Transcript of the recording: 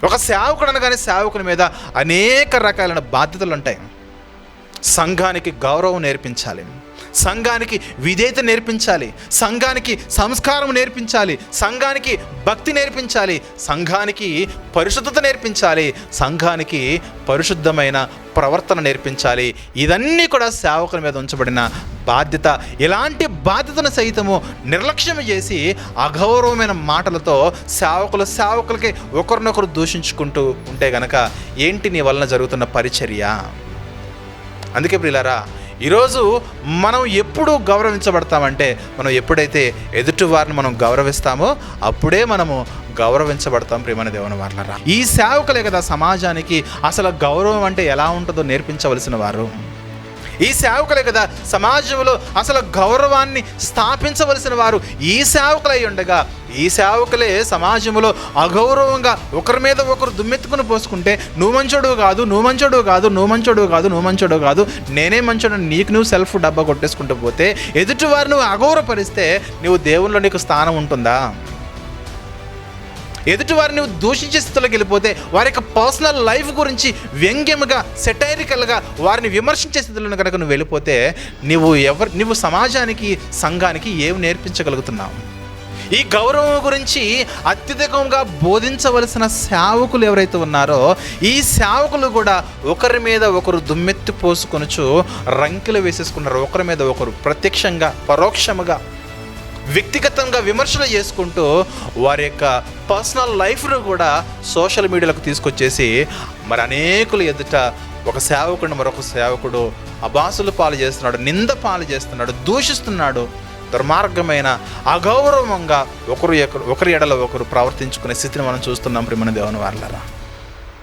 ఒక సేవకుడు అనగానే సేవకుని మీద అనేక రకాలైన బాధ్యతలు ఉంటాయి. సంఘానికి గౌరవం నేర్పించాలి, సంఘానికి విధేయత నేర్పించాలి, సంఘానికి సంస్కారం నేర్పించాలి, సంఘానికి భక్తి నేర్పించాలి, సంఘానికి పరిశుద్ధత నేర్పించాలి, సంఘానికి పరిశుద్ధమైన ప్రవర్తన నేర్పించాలి. ఇవన్నీ కూడా సేవకుల మీద ఉంచబడిన బాధ్యత. ఇలాంటి బాధ్యతను సైతము నిర్లక్ష్యం చేసి అగౌరవమైన మాటలతో సేవకులకి ఒకరినొకరు దూషించుకుంటూ ఉంటే గనక ఏంటి నీ వలన జరుగుతున్న పరిచర్య? అందుకే ప్రియులారా, ఈరోజు మనం ఎప్పుడు గౌరవించబడతామంటే మనం ఎప్పుడైతే ఎదుటి వారిని మనం గౌరవిస్తామో అప్పుడే మనము గౌరవించబడతాం. ప్రియమైన దేవుని వారలారా, ఈ సేవకులే కదా సమాజానికి అసలు గౌరవం అంటే ఎలా ఉంటుందో నేర్పించవలసిన వారు. ఈ సేవకులే కదా సమాజంలో అసలు గౌరవాన్ని స్థాపించవలసిన వారు. ఈ సేవకులై ఉండగా ఈ సేవకులే సమాజంలో అగౌరవంగా ఒకరి మీద ఒకరు దుమ్మెత్తుకుని పోసుకుంటే నువ్వు మంచోడు కాదు, నువ్వు మంచోడు కాదు, నువ్వు మంచోడు కాదు, నువ్వు మంచోడు కాదు, నేనే మంచోడు, నీకు నువ్వు సెల్ఫ్ డబ్బా కొట్టేసుకుంటూ పోతే ఎదుటివారు నువ్వు అగౌరవపరిస్తే నువ్వు దేవునిలో నీకు స్థానం ఉంటుందా? ఎదుటివారిని నువ్వు దూషించే స్థితిలోకి వెళ్ళిపోతే వారి యొక్క పర్సనల్ లైఫ్ గురించి వ్యంగ్యంగా సెటైరికల్గా వారిని విమర్శించే స్థితిలో కనుక నువ్వు వెళ్ళిపోతే నువ్వు సమాజానికి సంఘానికి ఏమి నేర్పించగలుగుతున్నావు? ఈ గౌరవం గురించి అత్యధికంగా బోధించవలసిన సేవకులు ఎవరైతే ఉన్నారో ఈ సేవకులు కూడా ఒకరి మీద ఒకరు దుమ్మెత్తి పోసుకొనుచు రంకెలు వేసేసుకున్నారు. ఒకరి మీద ఒకరు ప్రత్యక్షంగా పరోక్షముగా వ్యక్తిగతంగా విమర్శలు చేసుకుంటూ వారి యొక్క పర్సనల్ లైఫ్ను కూడా సోషల్ మీడియాలకు తీసుకొచ్చేసి మరి అనేకులు ఎదుట ఒక సేవకుడు మరొక సేవకుడు అబాసులు పాలు చేస్తున్నాడు, నింద పాలు చేస్తున్నాడు, దూషిస్తున్నాడు. దుర్మార్గమైన అగౌరవంగా ఒకరి ఎడల ఒకరు ప్రవర్తించుకునే స్థితిని మనం చూస్తున్నాం. ప్రియమైన దేవుని వారలారా,